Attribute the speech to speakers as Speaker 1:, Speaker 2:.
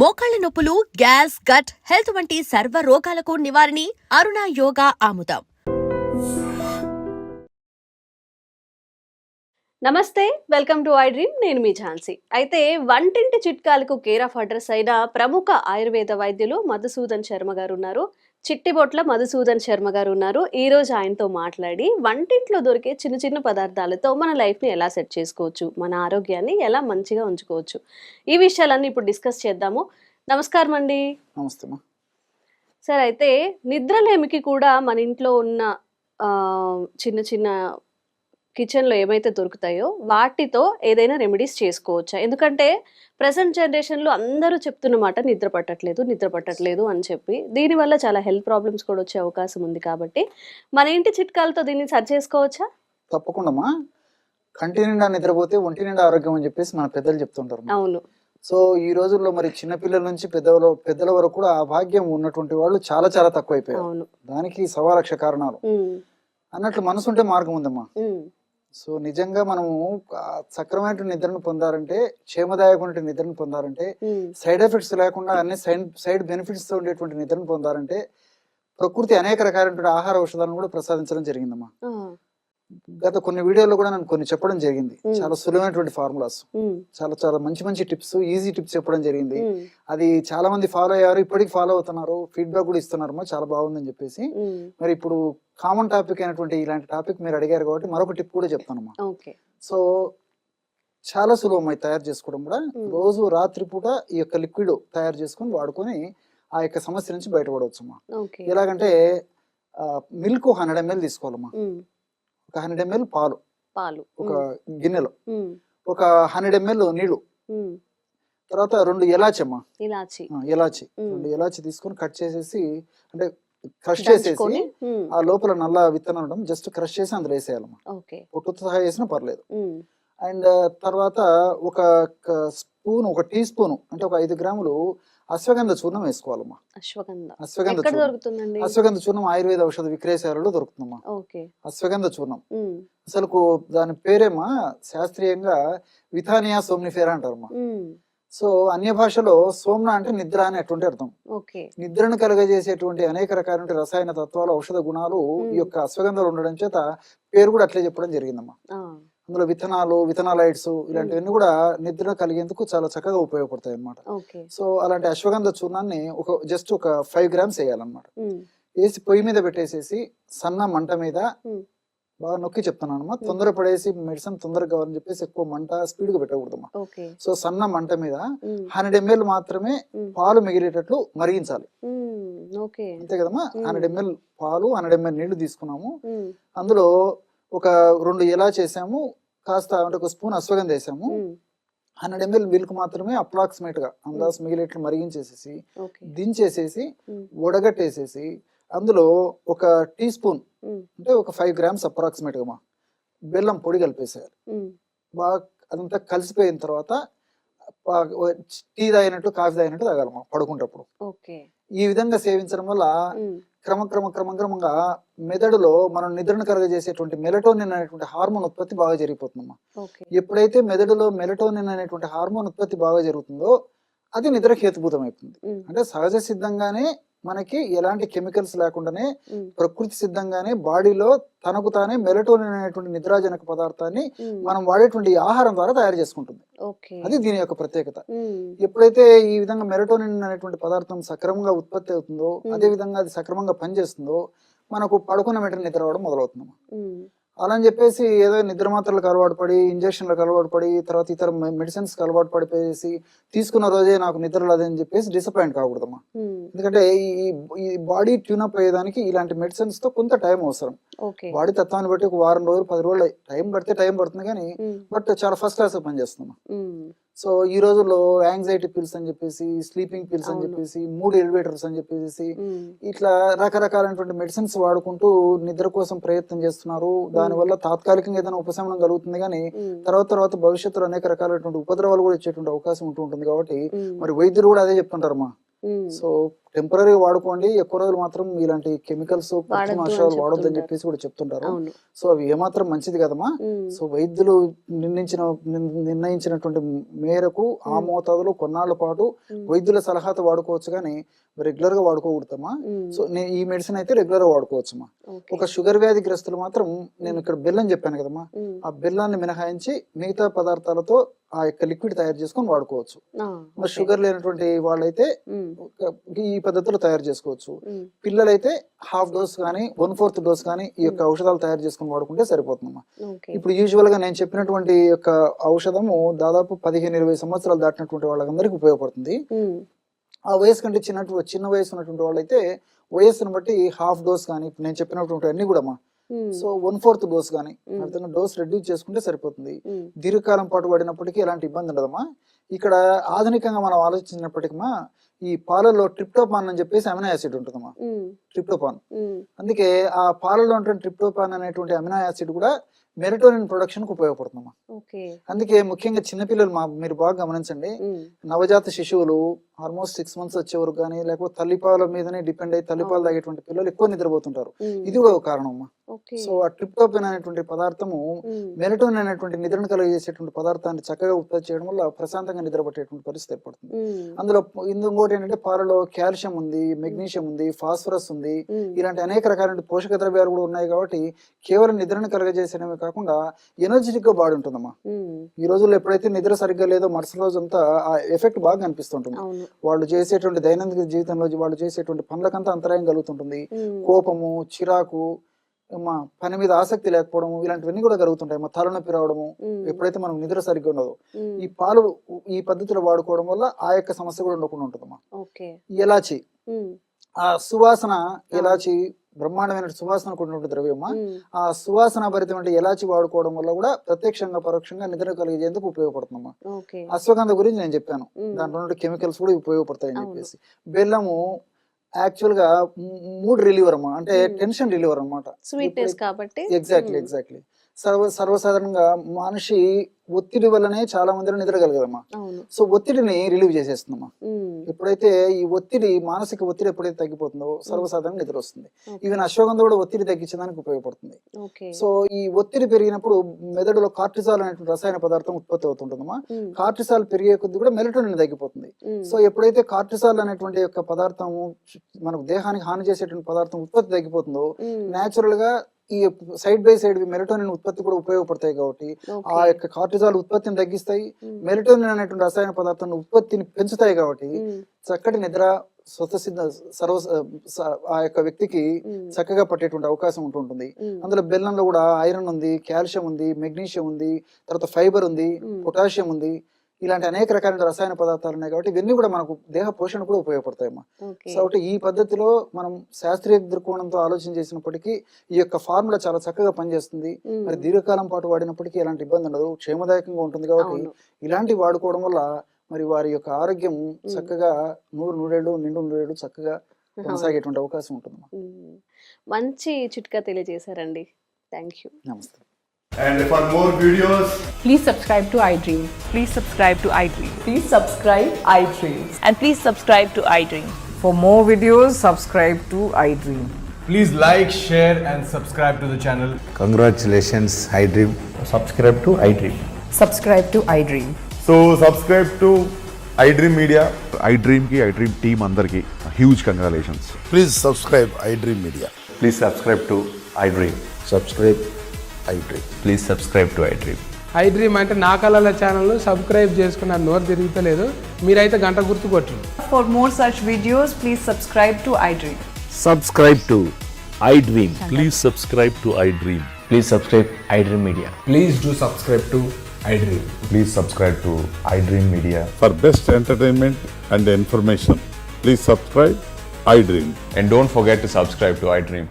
Speaker 1: మోకాళ్ల నొప్పులు, gas, gut health వంటి సర్వ రోగాలకు నివారణి అరుణ యోగా ఆముదం.
Speaker 2: నమస్తే, వెల్కమ్ టు ఐ డ్రీమ్. నేను మీ ఝాన్సీ. అయితే వంటింటి చిట్కాలకు కేర్ ఆఫ్ అడ్రస్ అయిన ప్రముఖ ఆయుర్వేద వైద్యులు మధుసూదన్ శర్మ గారు ఉన్నారు. చిట్టిబొట్ల మధుసూదన్ శర్మ గారు ఉన్నారు. ఈ రోజు ఆయనతో మాట్లాడి వంటింట్లో దొరికే చిన్న చిన్న పదార్థాలతో మన లైఫ్ని ఎలా సెట్ చేసుకోవచ్చు, మన ఆరోగ్యాన్ని ఎలా మంచిగా ఉంచుకోవచ్చు, ఈ విషయాలన్నీ ఇప్పుడు డిస్కస్ చేద్దాము. నమస్కారం అండి.
Speaker 3: నమస్తే
Speaker 2: సార్, అయితే నిద్రలేమికి కూడా మన ఇంట్లో ఉన్న చిన్న చిన్న కిచెన్లో ఏమైతే దొరుకుతాయో వాటితో ఏదైనా రెమెడీస్ చేసుకోవచ్చా? ఎందుకంటే ప్రెసెంట్ జనరేషన్లో అందరూ చెప్తున్నమాట నిద్ర పట్టట్లేదు అని చెప్పి, దీనివల్ల చాలా హెల్త్ ప్రాబ్లమ్స్ కూడా వచ్చే అవకాశం ఉంది. కాబట్టి మన ఇంటి చిట్కాలతో దీన్ని సరి చేసుకోవచ్చా?
Speaker 3: తప్పకుండా. కంటి నిండా నిద్రపోతే ఒంటి నిండా ఆరోగ్యం అని చెప్పేసి మన పెద్దలు చెప్తుంటారు.
Speaker 2: అవును.
Speaker 3: సో ఈ రోజుల్లో మరి చిన్నపిల్లల నుంచి పెద్దల వరకు కూడా ఆ భాగ్యం ఉన్నటువంటి వాళ్ళు చాలా చాలా తక్కువైపోయారు. దానికి 1,000,000 కారణాలు. అన్నట్లు మనసుంటే మార్గం ఉందమ్మా. సో నిజంగా మనము సక్రమైన నిద్రను పొందాలంటే, క్షేమదాయకమైన నిద్రను పొందాలంటే, సైడ్ ఎఫెక్ట్స్ లేకుండా అన్ని సైడ్ బెనిఫిట్స్ తో ఉండేటువంటి నిద్రను పొందాలంటే ప్రకృతి అనేక రకాలైన ఆహార ఔషధాలను కూడా ప్రసాదించడం జరిగిందమ్మా. గత కొన్ని వీడియోలో కూడా నేను కొన్ని చెప్పడం జరిగింది. చాలా సులువైనటువంటి ఫార్ములాస్, చాలా చాలా మంచి మంచి టిప్స్, ఈజీ టిప్స్ చెప్పడం జరిగింది. అది చాలా మంది ఫాలో అయ్యారు, ఇప్పటికి ఫాలో అవుతున్నారు, ఫీడ్బ్యాక్ కూడా ఇస్తున్నారు, చాలా బాగుందని చెప్పేసి. మరి ఇప్పుడు కామన్ టాపిక్ అయినటువంటి ఇలాంటి టాపిక్ మీరు అడిగారు కాబట్టి మరొక టిప్ కూడా చెప్తానమ్మా. సో చాలా సులభం తయారు చేసుకోవడం కూడా. రోజు రాత్రిపూట ఈ యొక్క లిక్విడ్ తయారు చేసుకొని వాడుకొని ఆ యొక్క సమస్య నుంచి బయటపడవచ్చు అమ్మా. ఎలాగంటే మిల్క్ 100 ml తీసుకోవాలమ్మా. ఒక 100 ml పాలు ఒక గిన్నెలో, ఒక 100 ml నీళ్లు, తర్వాత 2 ఇలాచి అమ్మా. ఇలాచి 2 ఇలాచి తీసుకొని కట్ చేసేసి, అంటే క్రష్ చేసేసి, ఆ లోపల నల్ల విత్తనాలు జస్ట్ క్రష్ చేసి అందులో వేసేయాలమ్మా. పొట్టుతో సహా వేసినా పర్లేదు. అండ్ తర్వాత ఒక స్పూన్, ఒక టీ స్పూన్ అంటే ఒక 5 గ్రాములు అశ్వగంధ చూర్ణం వేసుకోవాలమ్మా. అశ్వగంధ చూర్ణం ఆయుర్వేద ఔషధ విక్రయశాలలో దొరుకుతుందమ్మా. అశ్వగంధ చూర్ణం అసలు దాని పేరేమా శాస్త్రీయంగా విథానియా సోమ్నిఫేరా అంటారమ్మా. సో అన్య భాషలో సోమ్న అంటే నిద్ర అని అటువంటి అర్థం. నిద్రను కలగజేసేటువంటి అనేక రకాల రసాయన తత్వాలు, ఔషధ గుణాలు ఈ యొక్క అశ్వగంధలో ఉండడం చేత పేరు కూడా అట్లే చెప్పడం జరిగిందమ్మా. అందులో విత్తనాలు, విత్తనాలైడ్స్ ఇలాంటివన్నీ కూడా నిద్ర కలిగేందుకు చాలా చక్కగా ఉపయోగపడతాయి అన్నమాట. సో అలాంటి అశ్వగంధ చూర్ణాన్ని జస్ట్ ఒక 5 grams వేయాలన్నమాట. వేసి పొయ్యి మీద పెట్టేసేసి సన్న మంట మీద బాగా నొక్కి చెప్తున్నాను అమ్మా. తొందరపడేసి మెడిసిన్ తొందరగా కావాలని చెప్పేసి ఎక్కువ మంట స్పీడ్ గా పెట్టకూడదమ్మా. సో సన్న మంట మీద 100 ml మాత్రమే పాలు మిగిలేటట్లు మరిగించాలి. అంతే కదమ్మా. 100 ml పాలు, 100 ml నీళ్లు తీసుకున్నాము. అందులో ఒక 2 ఇలాచి వేసాము, కాస్త అంటే ఒక స్పూన్ అశ్వగంధ వేసాము. 100 ml మిల్క్ మాత్రమే అప్రాక్సిమేట్ గా అందాజు మిగిలేట్లు మరిగించేసేసి, దించేసేసి, వడగట్టేసేసి, అందులో ఒక టీ స్పూన్ అంటే ఒక 5 grams అప్రాక్సిమేట్ గా బెల్లం పొడి కలిపేసేయాలి. బాగా అదంతా కలిసిపోయిన తర్వాత టీ తాగినట్టు, కాఫీ తాగినట్టు తాగాలమ్మా పడుకుంటప్పుడు. ఈ విధంగా సేవించడం వల్ల క్రమంగా మెదడులో మనం నిద్రను కలగజేసేటువంటి మెలటోనిన్ అనేటువంటి హార్మోన్ ఉత్పత్తి బాగా జరిగిపోతుందమ్మా. ఎప్పుడైతే మెదడులో మెలటోనిన్ అనేటువంటి హార్మోన్ ఉత్పత్తి బాగా జరుగుతుందో అది నిద్రకు హేతుభూతం అవుతుంది. అంటే సహజ సిద్ధంగానే మనకి ఎలాంటి కెమికల్స్ లేకుండానే ప్రకృతి సిద్ధంగానే బాడీలో తనకు తానే మెలటోనిన్ అనేటువంటి నిద్రాజనక పదార్థాన్ని మనం వాడేటువంటి ఆహారం ద్వారా తయారు చేసుకుంటుంది. అది దీని యొక్క ప్రత్యేకత. ఎప్పుడైతే ఈ విధంగా మెలటోనిన్ అనేటువంటి పదార్థం సక్రమంగా ఉత్పత్తి అవుతుందో, అదే విధంగా అది సక్రమంగా పనిచేస్తుందో, మనకు పడుకున్న వెంటనే నిద్ర రావడం మొదలవుతుందమ్మా. అలా అని చెప్పేసి ఏదో నిద్ర మాత్రలకు అలవాటు పడి, ఇంజక్షన్లకు అలవాటు పడి, తర్వాత ఇతర మెడిసిన్స్ కి అలవాటు పడిపోయేసి తీసుకున్న రోజే నాకు నిద్ర లేదని చెప్పేసి డిసప్పాయింట్ కాకూడదమ్మా. ఎందుకంటే ఈ బాడీ ట్యూనప్ అయ్యేదానికి ఇలాంటి మెడిసిన్స్ తో కొంత టైం అవసరం. బాడీ తత్వాన్ని బట్టి ఒక 1 వారం రోజులు, 10 రోజులు టైం పడుతుంది కానీ బట్ చాలా ఫస్ట్ క్లాస్ పనిచేస్తుందమ్మా. సో ఈ రోజుల్లో యాంగ్జైటీ పిల్స్ అని చెప్పేసి, స్లీపింగ్ పిల్స్ అని చెప్పేసి, మూడ్ ఎలివేటర్స్ అని చెప్పేసి ఇట్లా రకరకాలైనటువంటి మెడిసిన్స్ వాడుకుంటూ నిద్ర కోసం ప్రయత్నం చేస్తున్నారు. దానివల్ల తాత్కాలికంగా ఏదైనా ఉపశమనం కలుగుతుంది కానీ తర్వాత భవిష్యత్తులో అనేక రకాలైనటువంటి ఉపద్రవాలు కూడా ఇచ్చేటువంటి అవకాశం ఉంటుంది. కాబట్టి మరి వైద్యులు కూడా అదే చెప్తుంటారమ్మా. సో టెంపరీగా వాడుకోండి, ఎక్కువ రోజులు మాత్రం ఇలాంటి కెమికల్స్ కృత్రిమాషాలు వాడొద్దని
Speaker 2: చెప్తుంటారు.
Speaker 3: చెప్పేసి కూడా చెప్తుంటారు.
Speaker 2: అవును
Speaker 3: సో అవి ఏమాత్రం మంచిది కదమ్మా. సో వైద్యులు నిర్ణయించినటువంటి మేరకు ఆ మోతాదులో కొన్నాళ్ల పాటు వైద్యుల సలహాతో వాడుకోవచ్చు, కానీ రెగ్యులర్ గా వాడుకోకూడదమ్మా. సో నేను ఈ మెడిసిన్ అయితే రెగ్యులర్ గా వాడుకోవచ్చమ్మా. ఒక షుగర్ వ్యాధి గ్రస్తులు మాత్రం నేను ఇక్కడ బెల్లం చెప్పాను కదమ్మా, ఆ బెల్లాన్ని మినహాయించి మిగతా పదార్థాలతో ఆ యొక్క లిక్విడ్ తయారు చేసుకొని వాడుకోవచ్చు. మరి షుగర్ లేనటువంటి వాళ్ళైతే ఈ పద్ధతిలో తయారు చేసుకోవచ్చు. పిల్లలైతే హాఫ్ డోస్ కానీ 1/4 డోస్ కానీ ఈ యొక్క ఔషధాలు తయారు చేసుకుని వాడుకుంటే సరిపోతుందమ్మా. ఇప్పుడు యూజువల్ గా నేను చెప్పినటువంటి యొక్క ఔషధము దాదాపు 15-20 సంవత్సరాలు దాటినటువంటి వాళ్ళందరికీ ఉపయోగపడుతుంది. ఆ వయసు కంటే చిన్న వయసు ఉన్నటువంటి వాళ్ళైతే వయస్సును బట్టి హాఫ్ డోస్ కానీ నేను చెప్పినటువంటి అన్ని కూడా సో 1/4 డోస్ కానీ అర్థంగా డోస్ రెడ్యూస్ చేసుకుంటే సరిపోతుంది. దీర్ఘకాలం పాటు వాడినప్పటికీ ఎలాంటి ఇబ్బంది ఉండదమ్మా. ఇక్కడ ఆధునికంగా మనం ఆలోచించినప్పటికీ ఈ పాలల్లో ట్రిప్టోపాన్ అని చెప్పేసి అమినో యాసిడ్ ఉంటుందమ్మా, ట్రిప్టోపాన్. అందుకే ఆ పాలలో ఉంటున్న ట్రిప్టోపాన్ అనేటువంటి అమినో యాసిడ్ కూడా మెలటోనిన్ ప్రొడక్షన్ కు ఉపయోగపడుతుందమ్మా. అందుకే ముఖ్యంగా చిన్నపిల్లలు మీరు బాగా గమనించండి, నవజాత శిశువులు ఆల్మోస్ట్ 6 months వచ్చే వరకు కానీ లేకపోతే తల్లిపాల మీదనే డిపెండ్ అయ్యి తల్లిపాలు తాగేటువంటి పిల్లలు ఎక్కువ నిద్రపోతుంటారు. ఇది కూడా ఒక కారణం అమ్మా. సో ఆ ట్రిప్టోపాన్ అనేటువంటి పదార్థము మెలటోనిన్ అనేటువంటి నిద్రను కలిగజేసేటువంటి పదార్థాన్ని చక్కగా ఉత్పత్తి చేయడం వల్ల ప్రశాంతంగా నిద్రపట్టేటువంటి పరిస్థితి ఏర్పడుతుంది. అందులో ఇంకోటి ఏంటంటే పాలలో కాల్షియం ఉంది, మెగ్నీషియం ఉంది, ఫాస్ఫరస్ ఉంది, ఇలాంటి అనేక రకాల పోషక ద్రవ్యాలు కూడా ఉన్నాయి. కాబట్టి కేవలం నిద్రను కలగజేసడమే కాకుండా ఎనర్జెటిక్ గా బాడీ ఉంటుందమ్మా. ఈ రోజుల్లో ఎప్పుడైతే నిద్ర సరిగ్గా లేదో మరుసటి రోజు అంతా ఆ ఎఫెక్ట్ బాగా కనిపిస్తుంటుంది. వాళ్ళు చేసేటువంటి దైనందిన జీవితంలో వాళ్ళు చేసేటువంటి పనులకంతా అంతరాయం కలుగుతుంటుంది. కోపము, చిరాకు, పని మీద ఆసక్తి లేకపోవడము, ఇలాంటివన్నీ కూడా కలుగుతుంటాయి. తలనొప్పి రావడము ఎప్పుడైతే మనం నిద్ర సరిగ్గా ఉండదు. ఈ పాలు ఈ పద్ధతిలో వాడుకోవడం వల్ల ఆ యొక్క సమస్య కూడా ఉండకుండా ఉంటుందమ్మా. ఎలాచి, ఆ సువాసన, ఎలాచి బ్రహ్మాండమైన సువాసన కూడినటువంటి ద్రవ్యమా. ఆ సువాసన భరితమైన ఎలాచి వాడుకోవడం వల్ల కూడా ప్రత్యక్షంగా పరోక్షంగా నిద్ర కలిగేందుకు ఉపయోగపడుతుందమ్మా. అశ్వగంధ గురించి నేను చెప్పాను, దాంట్లో కెమికల్స్ కూడా ఉపయోగపడతాయని చెప్పేసి. బెల్లము యాక్చువల్ గా మూడ్ రిలీవర్ అమ్మా, అంటే టెన్షన్ రిలీవర్ అనమాట. ఎగ్జాక్ట్లీ. సర్వసాధారణంగా మనిషి ఒత్తిడి వల్లనే చాలా మంది నిద్రగలగదమ్మా. సో ఒత్తిడిని రిలీవ్ చేసేస్తుందమ్మా. ఎప్పుడైతే ఈ ఒత్తిడి, మానసిక ఒత్తిడి ఎప్పుడైతే తగ్గిపోతుందో సర్వసాధారణంగా నిద్ర వస్తుంది. ఈవెన్ అశ్వగంధ కూడా ఒత్తిడి తగ్గించడానికి ఉపయోగపడుతుంది. సో ఈ ఒత్తిడి పెరిగినప్పుడు మెదడులో కార్టిసాల్ అనేటువంటి రసాయన పదార్థం ఉత్పత్తి అవుతుంటుందమ్మా. కార్టిసాల్ పెరిగే కొద్ది కూడా మెలటోనిన్ తగ్గిపోతుంది. సో ఎప్పుడైతే కార్టిసాల్ అనేటువంటి యొక్క పదార్థము మనకు దేహానికి హాని చేసేటువంటి పదార్థం ఉత్పత్తి తగ్గిపోతుందో నేచురల్ గా ఈ సైడ్ బై సైడ్ మెలటోనిన్ ఉత్పత్తి కూడా ఉపయోగపడతాయి. కాబట్టి ఆ యొక్క కార్టిజాల్ ఉత్పత్తిని తగ్గిస్తాయి, మెలటోనిన్ అనేటువంటి రసాయన పదార్థాన్ని ఉత్పత్తిని పెంచుతాయి. కాబట్టి చక్కటి నిద్ర స్వతసిద్ధ ఆ యొక్క వ్యక్తికి చక్కగా పట్టేటువంటి అవకాశం ఉంటుంటుంది. అందులో బెల్లంలో కూడా ఐరన్ ఉంది, కాల్షియం ఉంది, మెగ్నీషియం ఉంది, తర్వాత ఫైబర్ ఉంది, పొటాషియం ఉంది, ఇలాంటి అనేక రకాల రసాయన పదార్థాలు ఉన్నాయి. కాబట్టి ఇవన్నీ కూడా మనకు దేహ పోషణ కూడా ఉపయోగపడతాయమ్మా. కాబట్టి ఈ పద్ధతిలో మనం శాస్త్రీయ దృక్కోణంతో ఆలోచన చేసినప్పటికీ ఈ యొక్క ఫార్ములా చాలా చక్కగా పనిచేస్తుంది. మరి దీర్ఘకాలం పాటు వాడినప్పటికీ ఎలాంటి ఇబ్బంది ఉండదు, క్షేమదాయకంగా ఉంటుంది. కాబట్టి ఇలాంటివి వాడుకోవడం వల్ల మరి వారి యొక్క ఆరోగ్యం చక్కగా 100 నూరేళ్లు చక్కగా కొనసాగేటువంటి అవకాశం ఉంటుంది.
Speaker 2: మంచి చిట్కా తెలియజేశారండి. Thank you.
Speaker 3: నమస్తే.
Speaker 4: And for more videos,
Speaker 5: please subscribe to iDream.
Speaker 6: Please subscribe to iDream.
Speaker 5: Please subscribe iDream.
Speaker 6: And please subscribe to iDream.
Speaker 5: For more videos, subscribe to iDream.
Speaker 4: please like, share and subscribe to the channel.
Speaker 7: Congratulations, iDream.
Speaker 8: Subscribe to iDream.
Speaker 5: Subscribe to iDream.
Speaker 8: So subscribe to iDream Media.
Speaker 9: iDream ki iDream team andarki huge congratulations.
Speaker 7: Please subscribe iDream Media.
Speaker 8: Please subscribe to iDream.
Speaker 7: Subscribe iDream.
Speaker 8: Please subscribe to iDream.
Speaker 10: iDream అంటే నా కళల channel subscribe చేసుకున్న నోరు తిరుగుతలేదు, మీరైతే గంట గుర్తు కొట్టండి.
Speaker 5: For more such videos, please subscribe to iDream.
Speaker 11: Subscribe to iDream. Please subscribe to iDream.
Speaker 8: Please subscribe iDream Media.
Speaker 4: Please do subscribe to iDream.
Speaker 8: Please subscribe to iDream Media.
Speaker 9: For best entertainment and information, please subscribe iDream.
Speaker 8: And don't forget to subscribe to iDream.